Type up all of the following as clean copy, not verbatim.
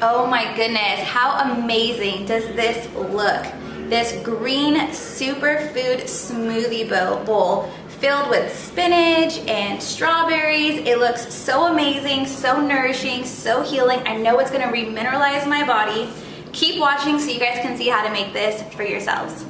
Oh my goodness, how amazing does this look? This green superfood smoothie bowl filled with spinach and strawberries. It looks so amazing, so nourishing, so healing. I know it's gonna remineralize my body. Keep watching so you guys can see how to make this for yourselves.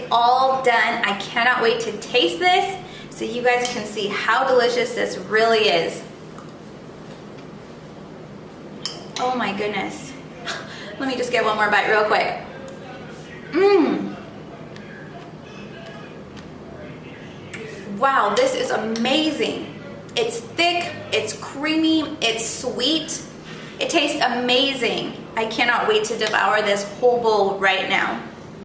All done. I cannot wait to taste this so you guys can see how delicious this really is. Oh my goodness. Let me just get one more bite real quick. Wow, this is amazing. It's thick, it's creamy, it's sweet. It tastes amazing. I cannot wait to devour this whole bowl right now.